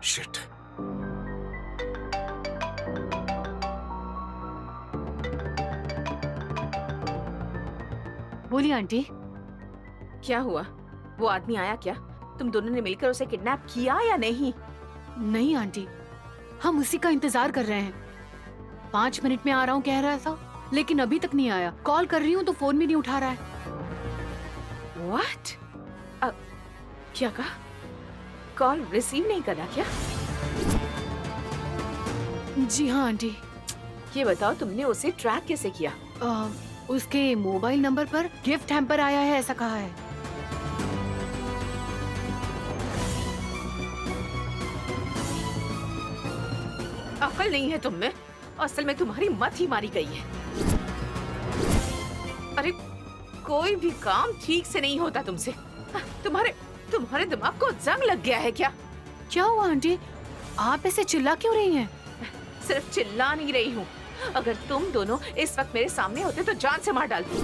Shit. बोलिए aunty. क्या हुआ? वो आदमी आया क्या? तुम दोनों ने मिलकर उसे किडनैप किया या नहीं? नहीं आंटी, हम उसी का इंतजार कर रहे हैं। 5 मिनट में आ रहा हूँ कह रहा था, लेकिन अभी तक नहीं आया। कॉल कर रही हूँ तो फोन भी नहीं उठा रहा है। What? क्या कहा? कॉल रिसीव नहीं करा क्या? जी हाँ आंटी। ये बताओ तुमने उसे ट्रैक कैसे किया? उसके मोबाइल नंबर पर गिफ्ट हैम्पर आया है ऐसा कहा है। अकल नहीं है तुम में। असल में तुम्हारी मत ही मारी गई है। अरे कोई भी काम ठीक से नहीं होता तुमसे। तुम्हारे दिमाग को जंग लग गया है क्या? क्या हुआ आंटी, आप ऐसे चिल्ला क्यों रही हैं? सिर्फ चिल्ला नहीं रही हूँ। अगर तुम दोनों इस वक्त मेरे सामने होते तो जान से मार डालती।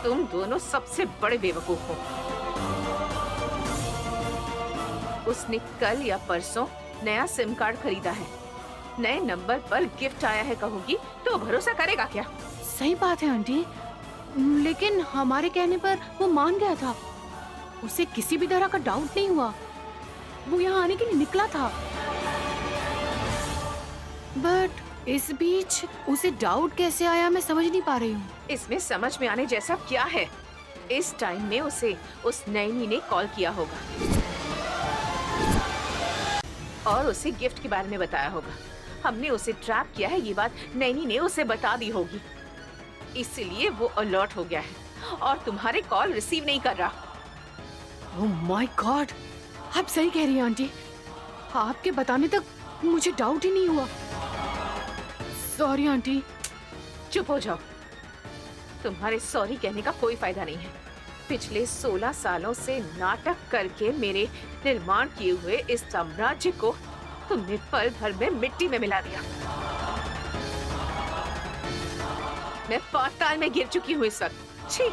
तुम दोनों सबसे बड़े बेवकूफ हो। उसने कल या परसों नया सिम कार्ड खरीदा है। नए नंबर पर गिफ्ट आया है कहूंगी तो भरोसा करेगा क्या? सही बात है आंटी, लेकिन हमारे कहने पर वो मान गया था। उसे किसी भी तरह का डाउट नहीं हुआ। वो यहाँ आने के लिए निकला था, बट इस बीच उसे डाउट कैसे आया मैं समझ नहीं पा रही हूँ। इसमें समझ में आने जैसा क्या है? इस टाइम में उसे उस नैनी ने कॉल किया होगा और उसे गिफ्ट के बारे में बताया होगा। हमने उसे ट्रैप किया है ये बात नैनी ने उसे बता दी होगी, इसलिए वो अलर्ट हो गया है और तुम्हारे कॉल रिसीव नहीं कर रहा। ओह माय गॉड, आप सही कह रही हैं आंटी। आपके बताने तक मुझे डाउट ही नहीं हुआ। Sorry aunty. चुप हो जाओ। तुम्हारे सॉरी कहने का कोई फायदा नहीं है। पिछले 16 सालों से नाटक करके मेरे निर्माण किए हुए इस साम्राज्य को तुमने पल भर में मिट्टी में मिला दिया। मैं पाताल में गिर चुकी हूँ इस वक्त। छी!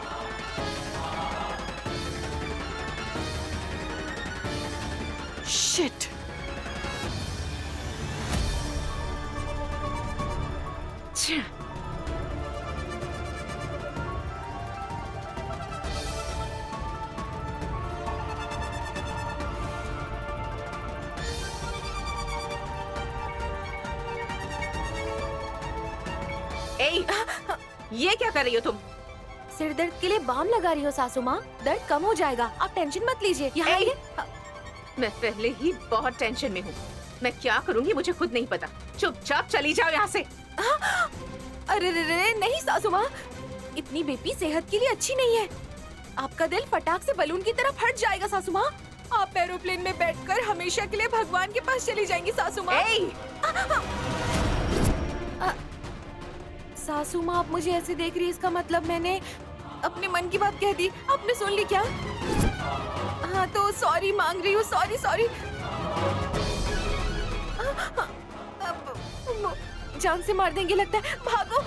शिट। छी! ए, ये क्या कर रही हो तुम? सिर दर्द के लिए बाम लगा रही हो सासू माँ, दर्द कम हो जाएगा, आप टेंशन मत लीजिए। यहाँ आइए। मैं पहले ही बहुत टेंशन में हूँ। मैं क्या करूँगी मुझे खुद नहीं पता। चुपचाप चली जाओ यहाँ से। अरे रे रे, नहीं सासू माँ, इतनी बेपी सेहत के लिए अच्छी नहीं है। आपका दिल फटाक से बलून की तरह फट जाएगा सासू माँ। आप एरोप्लेन में बैठकर हमेशा के लिए भगवान के पास चली जाएंगी सासू माँ। सासू माँ, आप मुझे ऐसे देख रही है, इसका मतलब मैंने अपने मन की बात कह दी। आपने सुन ली क्या? हाँ तो सॉरी मांग रही हूँ। Sorry sorry. जान से मार देंगे लगता है, भागो।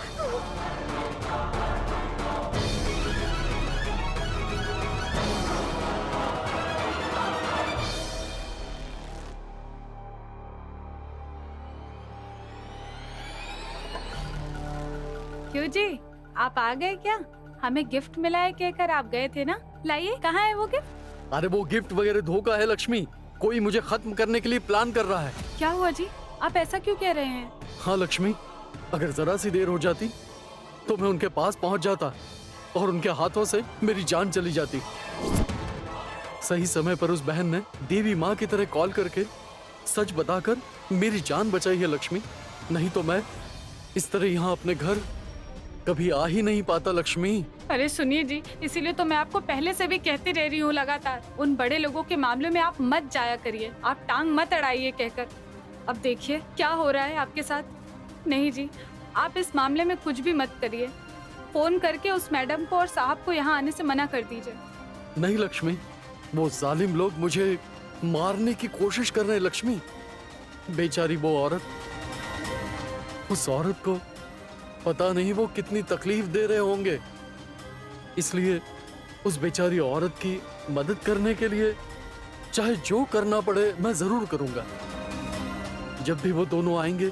क्यों जी, आप आ गए क्या? हमें गिफ्ट मिला है कहकर आप गए थे ना। लाइए, कहाँ है वो गिफ्ट? अरे वो गिफ्ट वगैरह धोखा है लक्ष्मी। कोई मुझे खत्म करने के लिए प्लान कर रहा है। क्या हुआ जी, आप ऐसा क्यों कह रहे हैं? हाँ लक्ष्मी, अगर जरा सी देर हो जाती तो मैं उनके पास पहुंच जाता और उनके हाथों से मेरी जान चली जाती। सही समय पर उस बहन ने देवी माँ की तरह कॉल करके सच बताकर मेरी जान बचाई है लक्ष्मी। नहीं तो मैं इस तरह यहाँ अपने घर कभी आ ही नहीं पाता लक्ष्मी। अरे सुनिए जी, इसीलिए तो मैं आपको पहले से भी कहती रह रही हूँ लगातार, उन बड़े लोगों के मामले में आप मत जाया करिए, आप टांग मत अड़ाइए कहकर। अब देखिए क्या हो रहा है आपके साथ। नहीं जी, आप इस मामले में कुछ भी मत करिए। फोन करके उस मैडम को और साहब को यहाँ आने से मना कर दीजिए। नहीं लक्ष्मी, वो जालिम लोग मुझे मारने की कोशिश कर रहे हैं लक्ष्मी। बेचारी वो औरत, उस औरत को पता नहीं वो कितनी तकलीफ दे रहे होंगे, इसलिए उस बेचारी औरत की मदद करने के लिए चाहे जो करना पड़े मैं जरूर करूंगा। जब भी वो दोनों आएंगे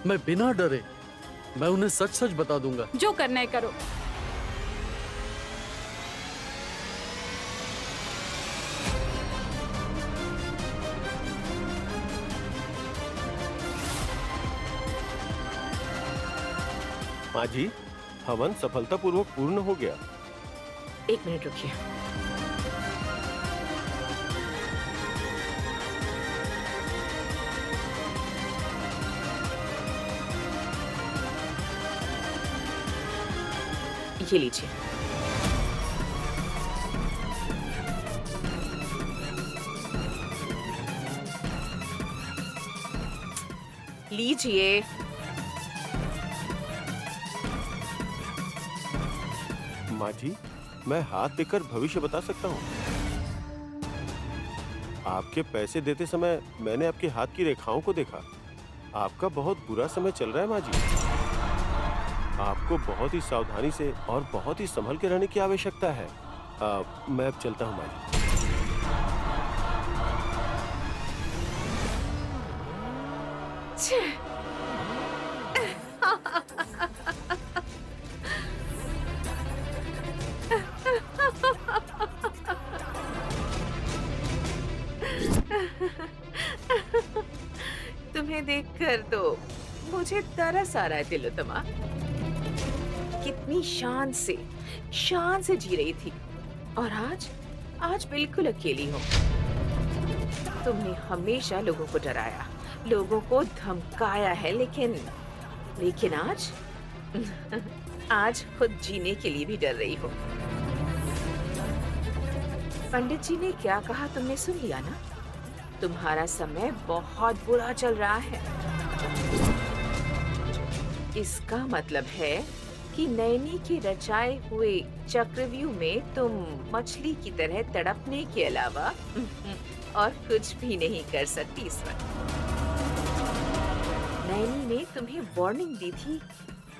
मैं बिना डरे मैं उन्हें सच सच बता दूंगा। जो करना है करो। माँ जी, हवन सफलतापूर्वक पूर्ण हो गया। 1 मिनट रुकिए। ये लीजिए। लीजिए। माँ जी, मैं हाथ देकर भविष्य बता सकता हूँ। आपके पैसे देते समय मैंने आपके हाथ की रेखाओं को देखा। आपका बहुत बुरा समय चल रहा है माँ जी। आपको बहुत ही सावधानी से और बहुत ही संभल के रहने की आवश्यकता है। मैं अब चलता हूँ माँ जी। तुम्हें देखकर तो मुझे तरस आ रहा है तिलोत्तमा। कितनी शान से जी रही थी और आज बिल्कुल अकेली हो। तुमने हमेशा लोगों को डराया, लोगों को धमकाया है, लेकिन आज खुद जीने के लिए भी डर रही हो। पंडित जी ने क्या कहा तुमने सुन लिया ना? तुम्हारा समय बहुत बुरा चल रहा है। इसका मतलब है कि नैनी के रचाए हुए चक्रव्यूह में तुम मछली की तरह तड़पने के अलावा और कुछ भी नहीं कर सकती इस वक्त। नैनी ने तुम्हें वार्निंग दी थी,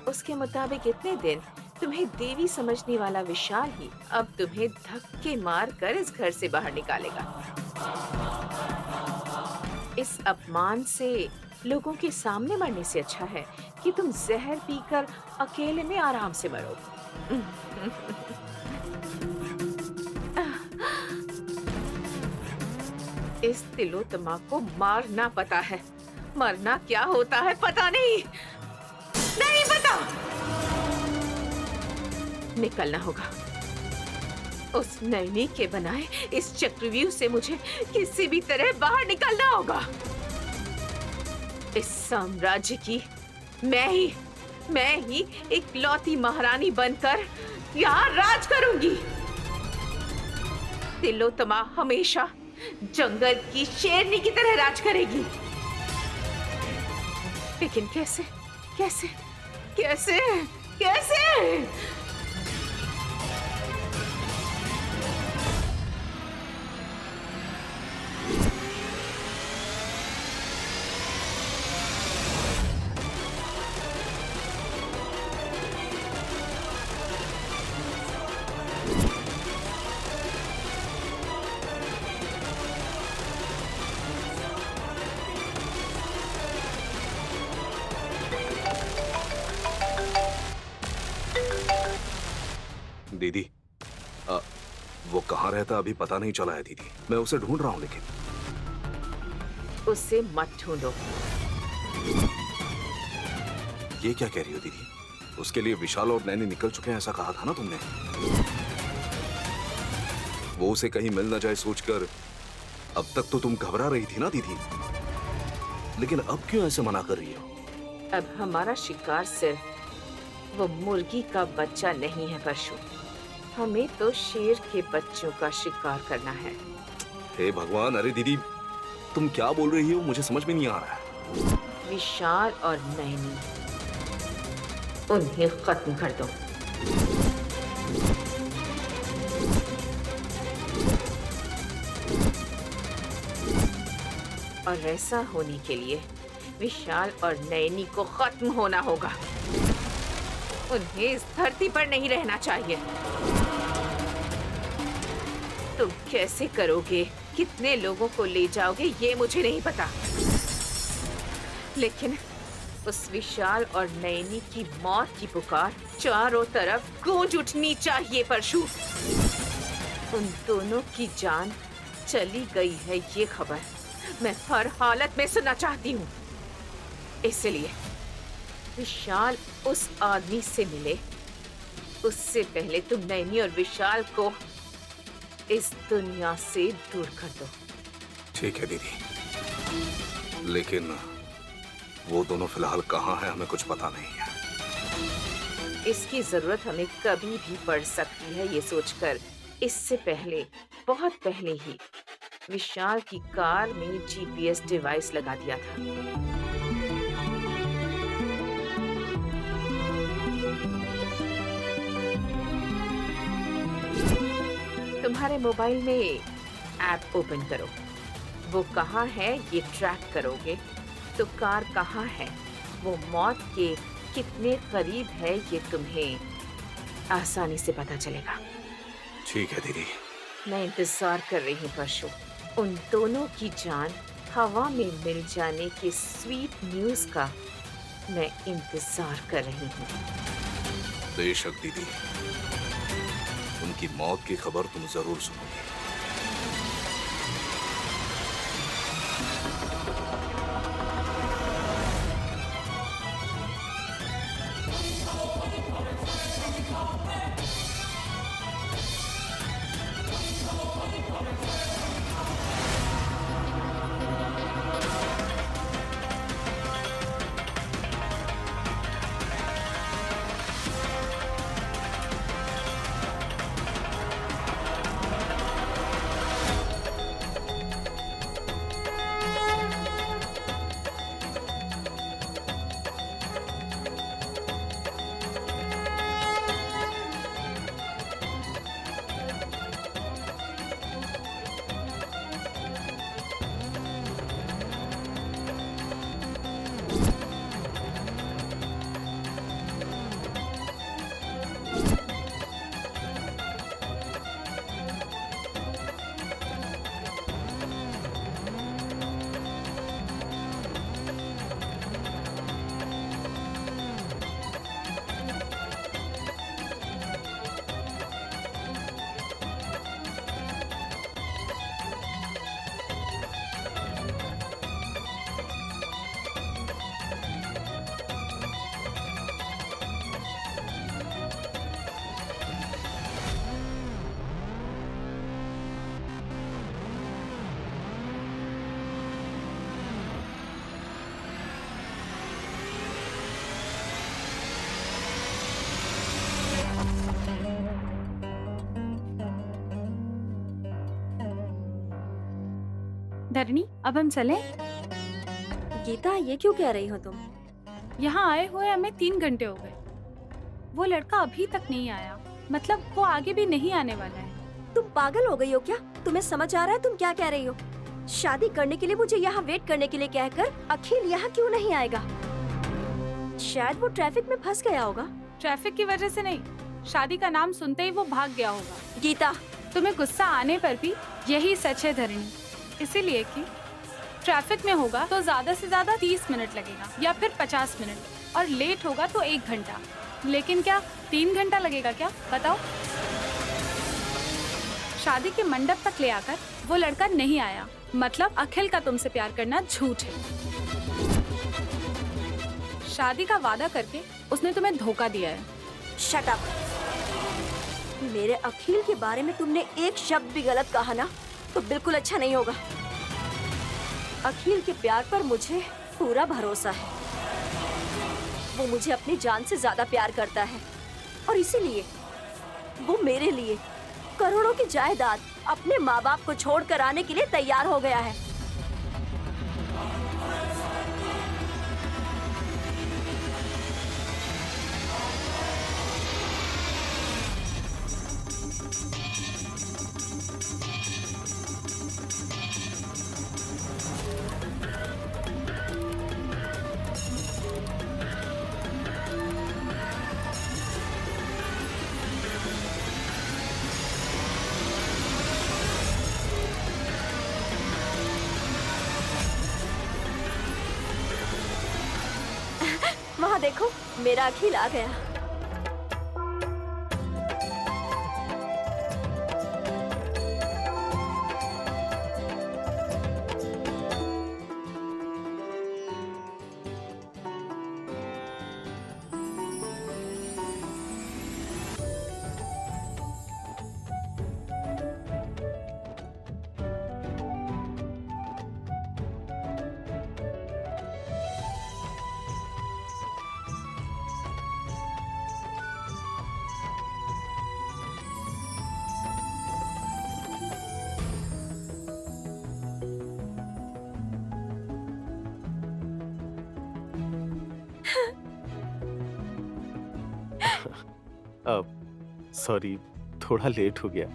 उसके मुताबिक इतने दिन तुम्हें देवी समझने वाला विशाल ही अब तुम्हें धक्के मार कर इस घर से बाहर निकालेगा। इस अपमान से लोगों के सामने मरने से अच्छा है कि तुम जहर पीकर अकेले में आराम से मरो। इस तिलोत्तमा को मारना पता है, मरना क्या होता है पता नहीं पता। निकलना होगा। उस नैनी के बनाए इस चक्रव्यूह से मुझे किसी भी तरह बाहर निकलना होगा। इस साम्राज्य की मैं ही एक लौती महारानी बनकर यहाँ राज करूंगी। तिलोत्तमा हमेशा जंगल की शेरनी की तरह राज करेगी। लेकिन कैसे कैसे कैसे कैसे? दीदी, वो कहाँ रहता अभी पता नहीं चला है दीदी। मैं उसे ढूंढ रहा हूँ लेकिन। उसे मत ढूंढो। ये क्या कह रही हो दीदी? उसके लिए विशाल और नैनी निकल चुके हैं ऐसा कहा था ना तुमने। वो उसे कहीं मिल न जाए सोचकर अब तक तो तुम घबरा रही थी ना दीदी, लेकिन अब क्यों ऐसे मना कर रही हो? अब हमारा शिकार सिर्फ वो मुर्गी का बच्चा नहीं है परशु, हमें तो शेर के बच्चों का शिकार करना है। हे भगवान, अरे दीदी तुम क्या बोल रही हो? मुझे समझ में नहीं आ रहा है। विशाल और नैनी, उन्हें खत्म कर दो। और ऐसा होने के लिए विशाल और नैनी को खत्म होना होगा। उन्हें इस धरती पर नहीं रहना चाहिए। तुम कैसे करोगे कितने लोगों को ले जाओगे ये मुझे नहीं पता, लेकिन उस विशाल और नैनी की मौत की पुकार चारों तरफ गूंज उठनी चाहिए परशु। उन दोनों की जान चली गई है ये खबर मैं हर हालत में सुनना चाहती हूँ। इसलिए विशाल उस आदमी से मिले उससे पहले तुम नैनी और विशाल को इस दुनिया से दूर कर दो। ठीक है दीदी, लेकिन वो दोनों फिलहाल कहाँ हैं हमें कुछ पता नहीं है। इसकी जरूरत हमें कभी भी पड़ सकती है ये सोचकर इससे पहले, बहुत पहले ही विशाल की कार में जीपीएस डिवाइस लगा दिया था। तुम्हारे मोबाइल में ऐप ओपन करो, वो कहाँ है ये ट्रैक करोगे तो कार कहाँ है, वो मौत के कितने करीब है ये तुम्हें आसानी से पता चलेगा। ठीक है दीदी। मैं इंतजार कर रही हूँ परशु, उन दोनों की जान हवा में मिल जाने के स्वीट न्यूज का मैं इंतजार कर रही हूँ। बेशक दीदी, उनकी मौत की खबर तुम जरूर सुनोगी। धरणी, अब हम चलें? गीता, ये क्यों कह रही हो तुम? यहाँ आए हुए हमें 3 घंटे हो गए। वो लड़का अभी तक नहीं आया, मतलब वो आगे भी नहीं आने वाला है। तुम पागल हो गई हो क्या? तुम्हें समझ आ रहा है तुम क्या कह रही हो? शादी करने के लिए मुझे यहाँ वेट करने के लिए कहकर अखिल यहाँ क्यों नहीं आएगा? शायद वो ट्रैफिक में फंस गया होगा। ट्रैफिक की वजह से नहीं, शादी का नाम सुनते ही वो भाग गया होगा। गीता, तुम्हें गुस्सा आने पर भी यही सच है धरणी, इसीलिए कि ट्रैफिक में होगा तो ज्यादा से ज्यादा 30 मिनट लगेगा या फिर 50 मिनट, और लेट होगा तो 1 घंटा। लेकिन क्या 3 घंटा लगेगा क्या, बताओ? शादी के मंडप तक ले आकर वो लड़का नहीं आया, मतलब अखिल का तुमसे प्यार करना झूठ है। शादी का वादा करके उसने तुम्हें धोखा दिया है। Shut up. मेरे अखिल के बारे में तुमने एक शब्द भी गलत कहा ना तो बिल्कुल अच्छा नहीं होगा। अखिल के प्यार पर मुझे पूरा भरोसा है। वो मुझे अपनी जान से ज्यादा प्यार करता है और इसीलिए वो मेरे लिए करोड़ों की जायदाद अपने माँ बाप को छोड़कर आने के लिए तैयार हो गया है। देखो, मेरा अखिल आ गया। अब सॉरी, थोड़ा लेट हो गया।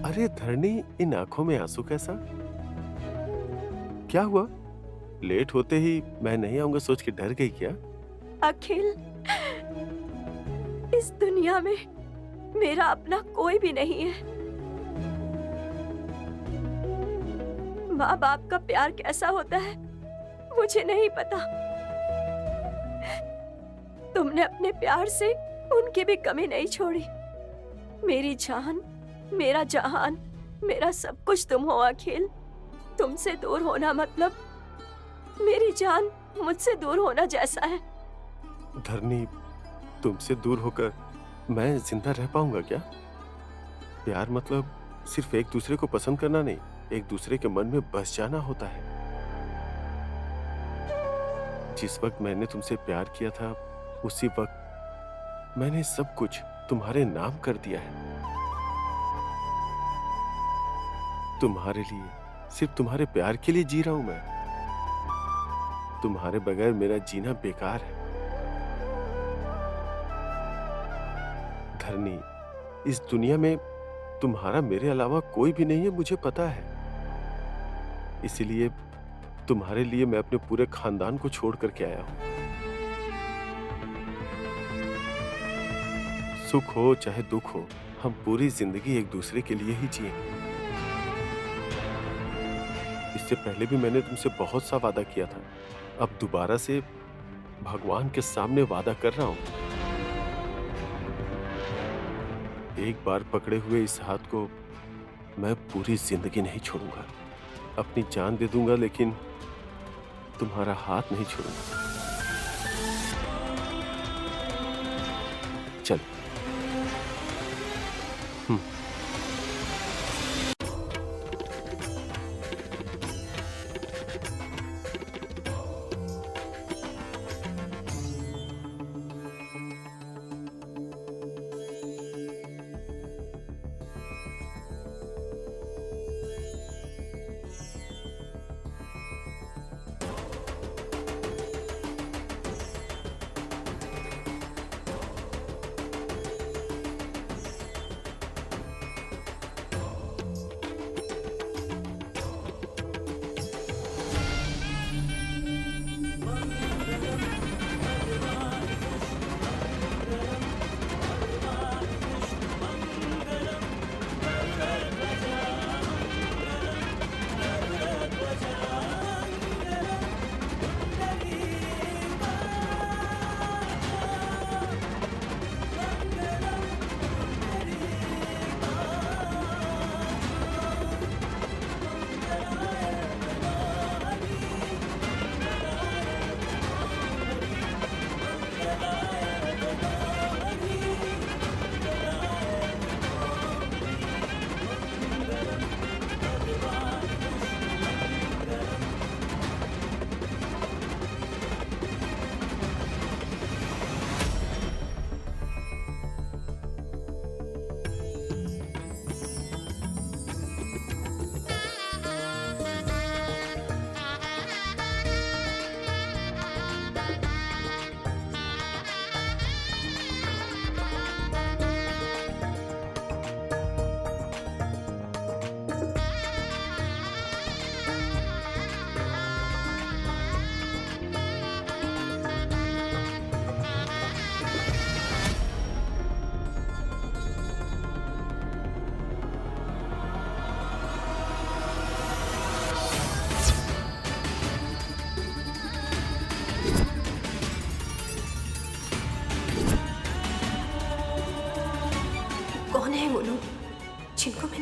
अरे धरनी, इन आंखों में आंसू कैसा? क्या हुआ? लेट होते ही मैं नहीं आऊंगा सोच के डर गई क्या? अखिल, इस दुनिया में मेरा अपना कोई भी नहीं है। माँ बाप का प्यार कैसा होता है मुझे नहीं पता। तुमने अपने प्यार से उनकी भी कमी नहीं छोड़ी। मेरी जान, मेरा जहान, मेरा सब कुछ तुम हो अखिल। तुमसे दूर होना मतलब मेरी जान मुझसे दूर होना जैसा है। धरनी, तुमसे दूर होकर मैं जिंदा रह पाऊंगा क्या? प्यार मतलब सिर्फ एक दूसरे को पसंद करना नहीं, एक दूसरे के मन में बस जाना होता है। जिस वक्त मैंने तुमसे प्यार किया था, उसी वक्त मैंने सब कुछ तुम्हारे नाम कर दिया है। तुम्हारे लिए, सिर्फ तुम्हारे प्यार के लिए जी रहा हूं मैं। तुम्हारे बगैर मेरा जीना बेकार है। धरनी, इस दुनिया में तुम्हारा मेरे अलावा कोई भी नहीं है, मुझे पता है। इसीलिए तुम्हारे लिए मैं अपने पूरे खानदान को छोड़ करके आया हूं। सुख हो चाहे दुख हो, हम पूरी जिंदगी एक दूसरे के लिए ही जिए। इससे पहले भी मैंने तुमसे बहुत सा वादा किया था। अब दोबारा से भगवान के सामने वादा कर रहा हूं। एक बार पकड़े हुए इस हाथ को मैं पूरी जिंदगी नहीं छोड़ूंगा। अपनी जान दे दूंगा, लेकिन तुम्हारा हाथ नहीं छोड़ूंगा। चल।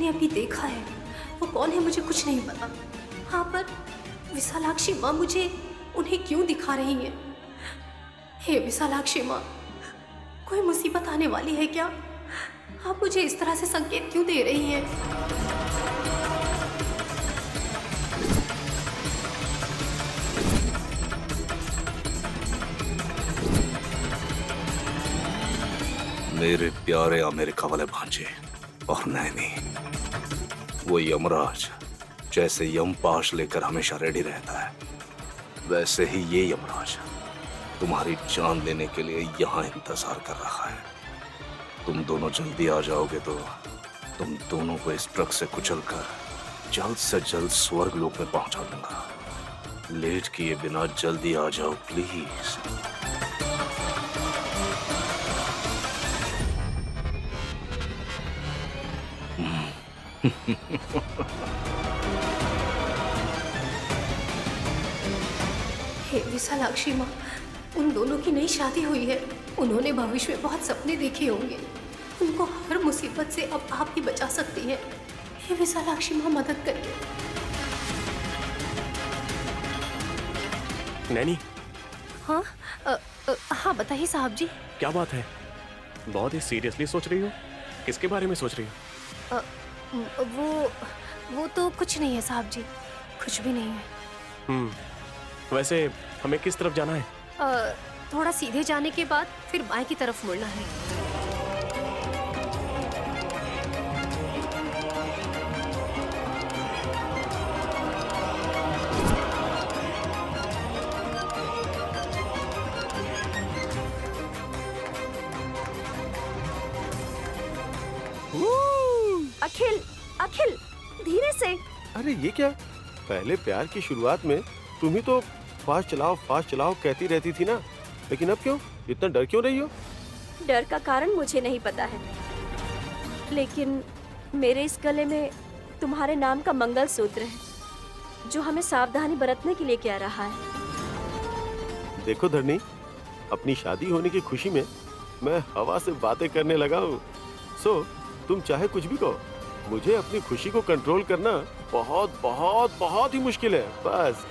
मैंने अभी देखा है। वो कौन है मुझे कुछ नहीं पता। हाँ, पर विशालाक्षी माँ मुझे उन्हें क्यों दिखा रही है? हे विशालाक्षी माँ, कोई मुसीबत आने वाली है क्या? आप मुझे इस तरह से संकेत क्यों दे रही हैं? मेरे प्यारे अमेरिका वाले भांजे और नैनी, वो यमराज जैसे यमपाश लेकर हमेशा रेडी रहता है, वैसे ही ये यमराज तुम्हारी जान लेने के लिए यहाँ इंतजार कर रहा है। तुम दोनों जल्दी आ जाओगे तो तुम दोनों को इस ट्रक से कुचलकर जल्द से जल्द स्वर्ग लोक में पहुंचा दूंगा। लेट किए बिना जल्दी आ जाओ प्लीज। हे विशालाक्षी माँ, उन दोनों की नई शादी हुई है। उन्होंने भविष्य में बहुत सपने देखे होंगे। उनको हर मुसीबत से अब आप ही बचा सकती हैं। हे विशालाक्षी माँ, मदद करिए। नैनी, हाँ हाँ, बताइए साहब जी। क्या बात है? बहुत ही सीरियसली सोच रही हो? किसके बारे में सोच रही हो? वो तो कुछ नहीं है साहब जी, कुछ भी नहीं है। वैसे हमें किस तरफ जाना है? थोड़ा सीधे जाने के बाद फिर बाएं की तरफ मुड़ना है। अखिल, अखिल, धीरे से। अरे ये क्या? पहले प्यार की शुरुआत में तुम ही तो फास्ट चलाओ कहती रहती थी ना, लेकिन अब क्यों इतना डर क्यों रही हो? डर का कारण मुझे नहीं पता है, लेकिन मेरे इस गले में तुम्हारे नाम का मंगलसूत्र है जो हमें सावधानी बरतने के लिए कह रहा है। देखो धरनी, अपनी शादी होने की खुशी में मैं हवा से बातें करने लगा हूँ। सो तुम चाहे कुछ भी कहो, मुझे अपनी खुशी को कंट्रोल करना बहुत बहुत बहुत ही मुश्किल है। बस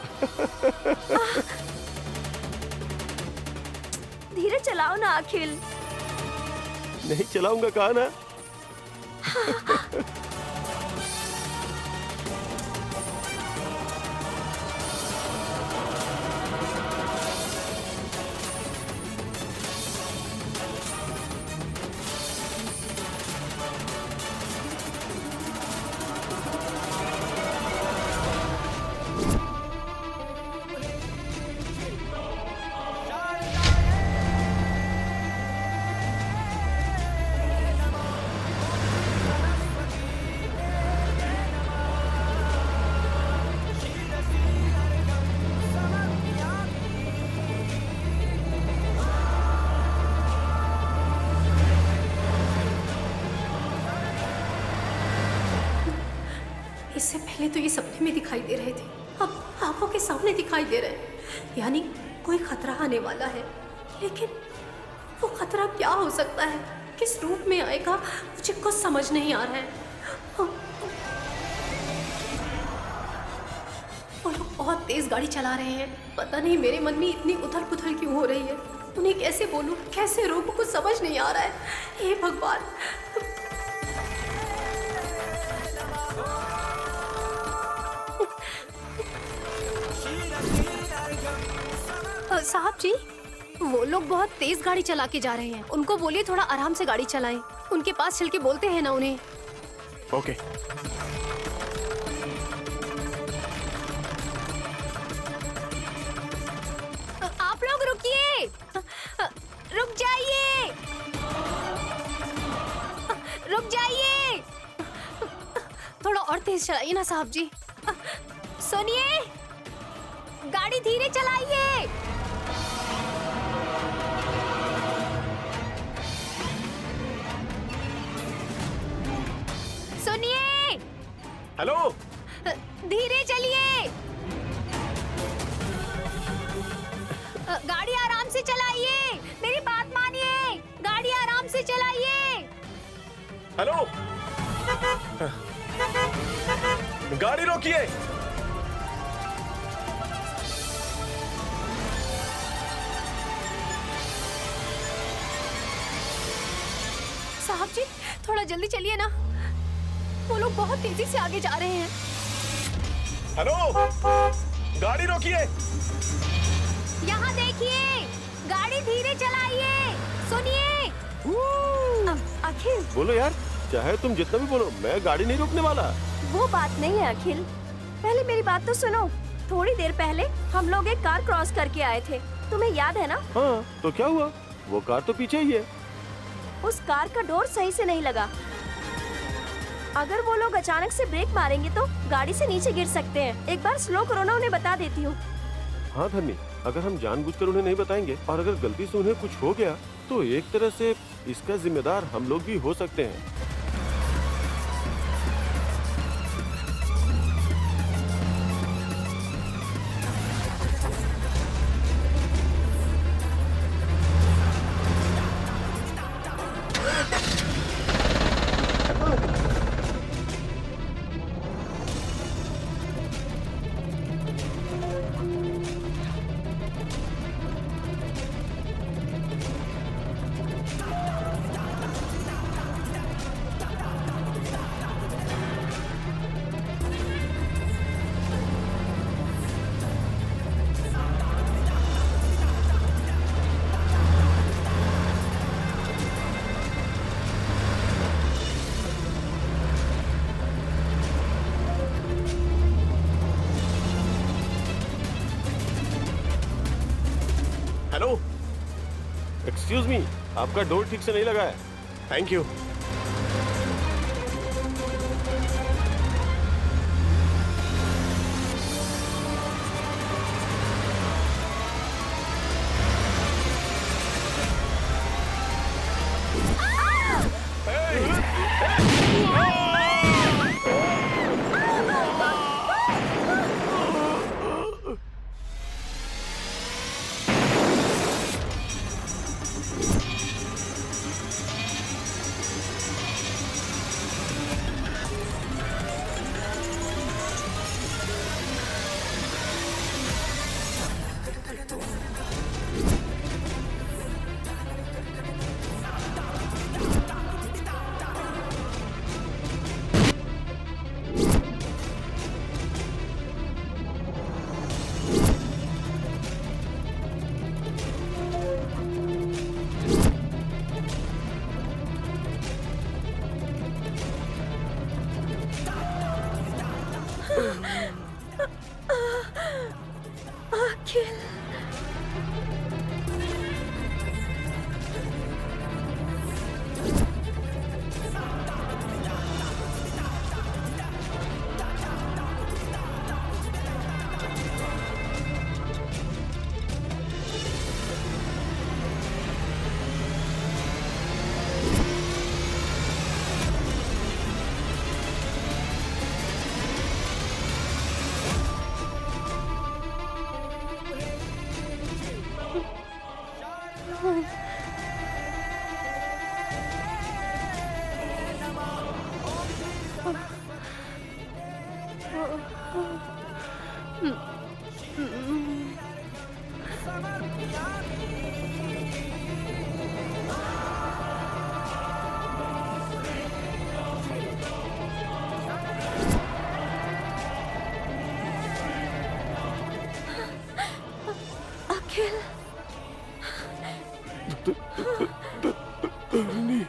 धीरे चलाओ ना अखिल। नहीं चलाऊंगा कहा ना। इससे पहले तो ये सपने में दिखाई दे रहे थे, अब आंखों के सामने दिखाई दे रहे हैं। यानी कोई खतरा आने वाला है, लेकिन वो खतरा क्या हो सकता है, किस रूप में आएगा, मुझे कुछ समझ नहीं आ रहा है। वो लोग बहुत तेज गाड़ी चला रहे हैं। पता नहीं मेरे मन में इतनी उथल पुथल क्यों हो रही है। उन्हें कैसे बोलूं, कैसे रोकूं, कुछ समझ नहीं आ रहा है। हे भगवान। साहब जी, वो लोग बहुत तेज गाड़ी चला के जा रहे हैं। उनको बोलिए थोड़ा आराम से गाड़ी चलाएं। उनके पास चल के बोलते हैं ना उन्हें। ओके। आप लोग रुकिए, रुक जाइए, रुक जाइए। थोड़ा और तेज चलाइए ना साहब जी। सुनिए, गाड़ी धीरे चलाइए। सुनिए, हेलो, धीरे चलिए। गाड़ी आराम से चलाइए, मेरी बात मानिए। गाड़ी आराम से चलाइए। हेलो। गाड़ी रोकिए। साहब जी, थोड़ा जल्दी चलिए ना, वो लोग बहुत तेजी से आगे जा रहे हैं। हेलो, गाड़ी रोकिए। यहाँ देखिए, गाड़ी धीरे चलाइए। सुनिए। अखिल, बोलो यार, चाहे तुम जितना भी बोलो, मैं गाड़ी नहीं रोकने वाला। वो बात नहीं है अखिल, पहले मेरी बात तो सुनो। थोड़ी देर पहले हम लोग एक कार क्रॉस करके आए थे, तुम्हें याद है ना? हाँ, तो क्या हुआ? वो कार तो पीछे ही है। उस कार का डोर सही से नहीं लगा। अगर वो लोग अचानक से ब्रेक मारेंगे तो गाड़ी से नीचे गिर सकते हैं। एक बार स्लो करो ना, उन्हें बता देती हूँ। हाँ धन्य, अगर हम जानबूझकर उन्हें नहीं बताएंगे और अगर गलती से उन्हें कुछ हो गया तो एक तरह से इसका जिम्मेदार हम लोग भी हो सकते हैं। हेलो, एक्सक्यूज मी, आपका डोर ठीक से नहीं लगा है। Thank you. अखिल, अखिल, धन्य,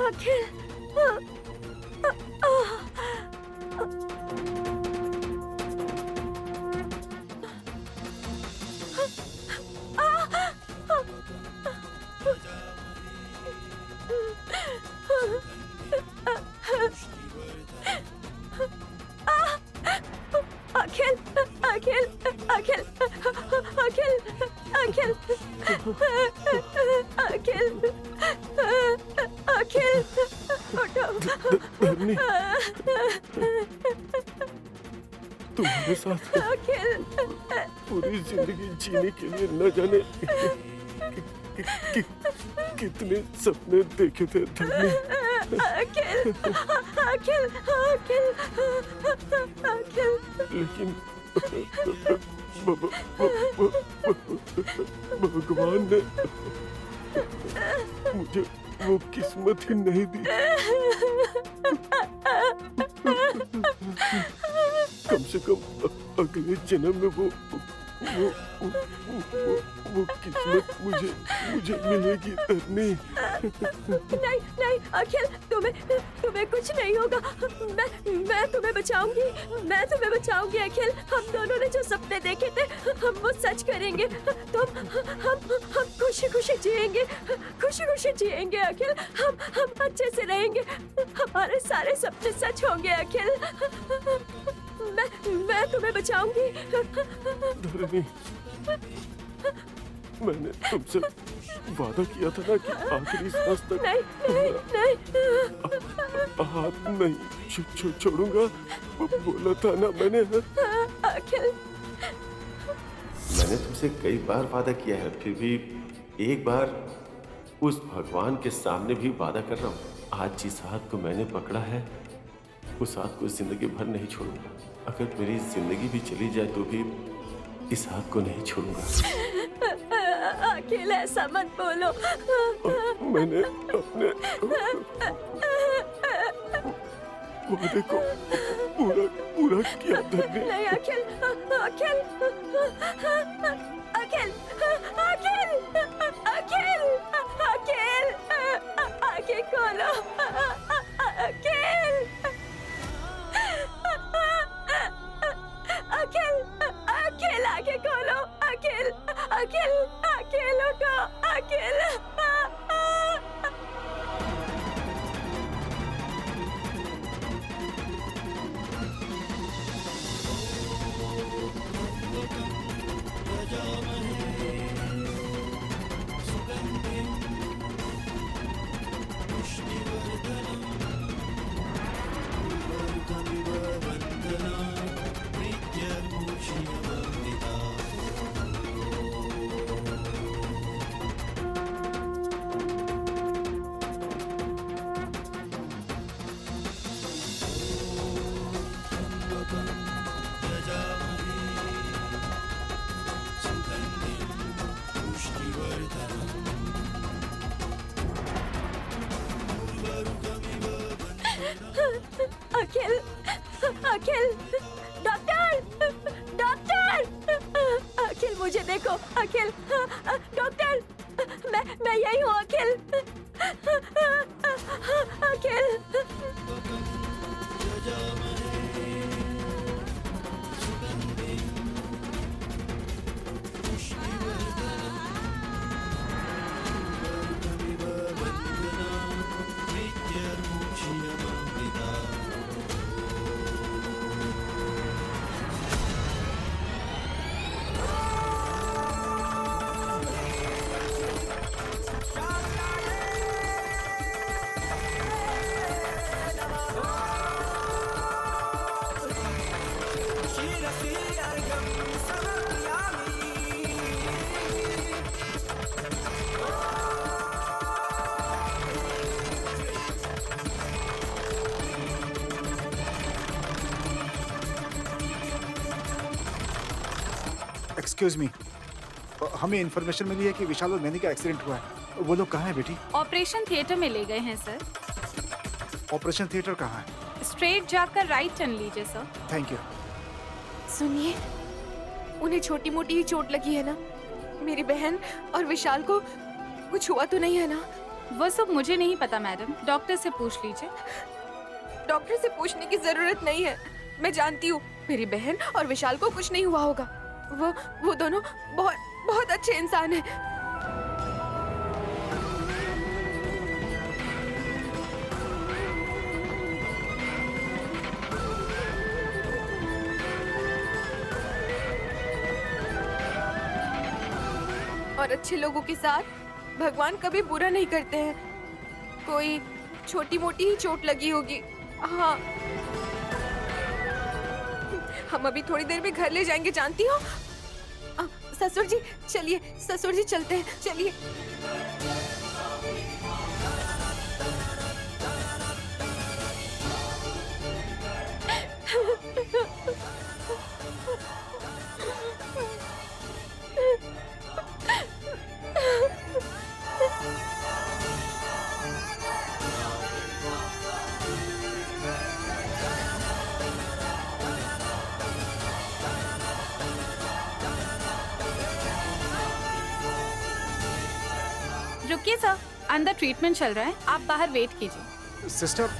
अखिल, अखिल, अखिल, उठो। धरनी, तुम्हारे साथ अखिल, पूरी जिंदगी जीने के लिए न जाने कितने सपने देखे थे धरनी। अखिल, अखिल, अखिल, अखिल। लेकिन भगवान ने मुझे वो किस्मत ही नहीं दी। कम से कम अगले जन्म में वो किस्मत मुझे मिलेगी धरनी। नहीं नहीं अखिल, तुम्हें कुछ नहीं होगा। मैं तुम्हें बचाऊंगी, मैं तुम्हें बचाऊंगी अखिल। हम दोनों ने जो सपने देखे थे हम वो सच करेंगे। हम खुशी खुशी जिएंगे, खुशी खुशी जिएंगे अखिल। हम अच्छे से रहेंगे, हमारे सारे सपने सच होंगे अखिल। मैं तुम्हें बचाऊंगी। धरनी, मैंने तुमसे वादा किया था ना कि आखिरी सांस तक नहीं हाथ नहीं छोड़ूंगा। बोला था ना मैंने। अखिल, मैंने तुमसे कई बार वादा किया है, फिर भी एक बार उस भगवान के सामने भी वादा कर रहा हूँ। आज जिस हाथ को मैंने पकड़ा है उस हाथ को जिंदगी भर नहीं छोड़ूंगा। अगर मेरी जिंदगी भी चली जाए तो भी इस हाथ को नहीं छोड़ूंगा। अखिल ऐसा मत बोलो। मैंने अपने वादे को पूरा किया धरनी। नहीं अखिल, अखिल, अखिल, अखिल, अखिल, अखिल, आंखें खोलो अखिल, अखिल, अखिल, आंखें खोलो अखिल, अखिल, अखिल उठो अखिल। अखिल, अखिल, डॉक्टर, डॉक्टर, अखिल मुझे देखो अखिल, डॉक्टर, मैं यही हूँ अखिल, अखिल। एक्सक्यूज मी, हमें इन्फॉर्मेशन मिली है कि विशाल और नैनी का एक्सीडेंट हुआ है। वो लोग कहाँ हैं बेटी? ऑपरेशन थिएटर में ले गए हैं सर। ऑपरेशन थिएटर कहाँ है? स्ट्रेट जाकर राइट टर्न लीजिए सर। Thank you. सुनिए, उन्हें छोटी मोटी ही चोट लगी है ना? मेरी बहन और विशाल को कुछ हुआ तो नहीं है ना? वो सब मुझे नहीं पता मैडम, डॉक्टर से पूछ लीजिए। डॉक्टर से पूछने की जरूरत नहीं है, मैं जानती हूँ मेरी बहन और विशाल को कुछ नहीं हुआ होगा। वो दोनों बहुत बहुत अच्छे इंसान हैं। और अच्छे लोगों के साथ भगवान कभी बुरा नहीं करते हैं। कोई छोटी मोटी ही चोट लगी होगी। हाँ, हम अभी थोड़ी देर में घर ले जाएंगे, जानती हो? ससुर जी चलिए, ससुर जी चलते हैं, चलिए। रुकिए सर, अंदर ट्रीटमेंट चल रहा है, आप बाहर वेट कीजिए। सिस्टर,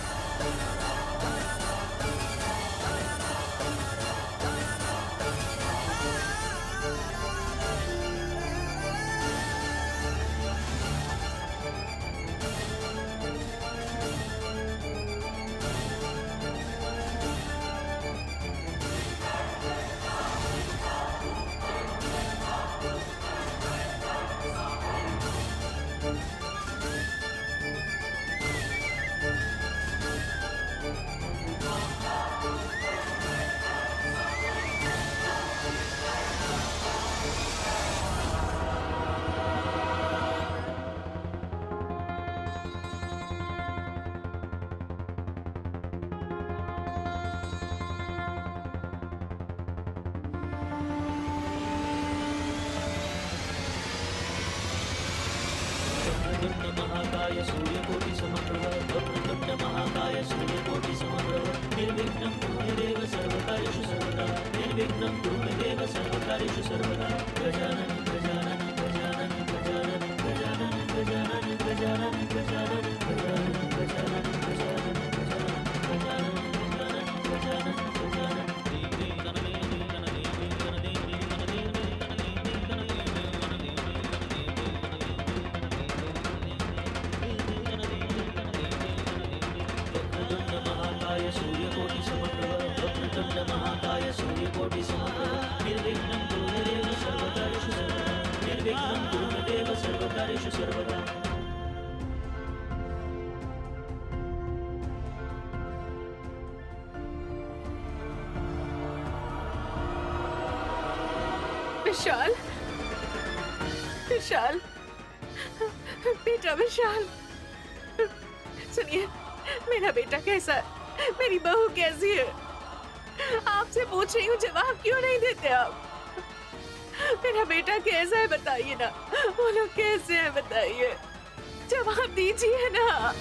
विशाल, विशाल, बेटा विशाल, सुनिए, मेरा बेटा कैसा है? मेरी बहू कैसी है? आपसे पूछ रही हूँ, जवाब क्यों नहीं देते आप? मेरा बेटा कैसा है बताइए ना, वो लोग कैसे हैं बताइए, जवाब दीजिए ना।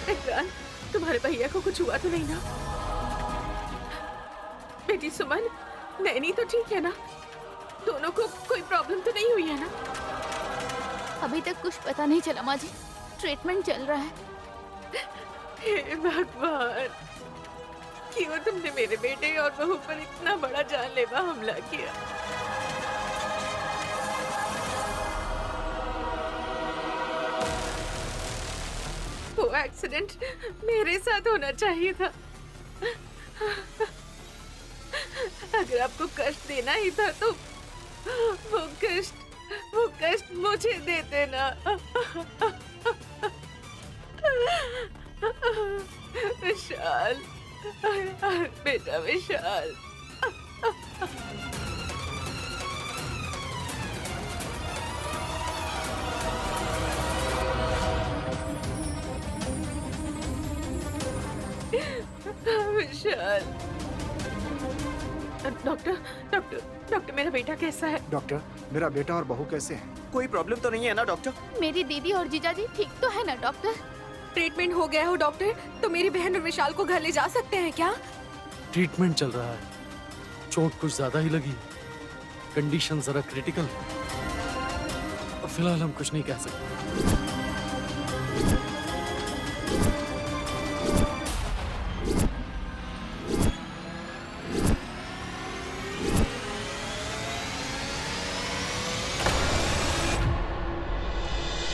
इमरान, तुम्हारे भैया को कुछ हुआ तो नहीं ना? बेटी सुमन, नैनी तो ठीक है ना? दोनों को कोई प्रॉब्लम तो नहीं हुई है ना? अभी तक कुछ पता नहीं चला माँ जी, ट्रीटमेंट चल रहा है। हे भगवान, क्यों तुमने मेरे बेटे और बहू पर इतना बड़ा जानलेवा हमला किया? वो एक्सीडेंट मेरे साथ होना चाहिए था। अगर आपको कष्ट देना ही था तो वो कष्ट मुझे दे देना। विशाल, बेटा विशाल। विशाल। डॉक्टर, मेरा बेटा कैसा है? डॉक्टर, मेरा बेटा और बहू कैसे हैं? कोई प्रॉब्लम तो नहीं है ना डॉक्टर? मेरी दीदी और जीजाजी ठीक तो है ना डॉक्टर? ट्रीटमेंट हो गया हो डॉक्टर, तो मेरी बहन और विशाल को घर ले जा सकते हैं क्या? ट्रीटमेंट चल रहा है, चोट कुछ ज्यादा ही लगी, कंडीशन जरा क्रिटिकल। फिलहाल हम कुछ नहीं कह सकते।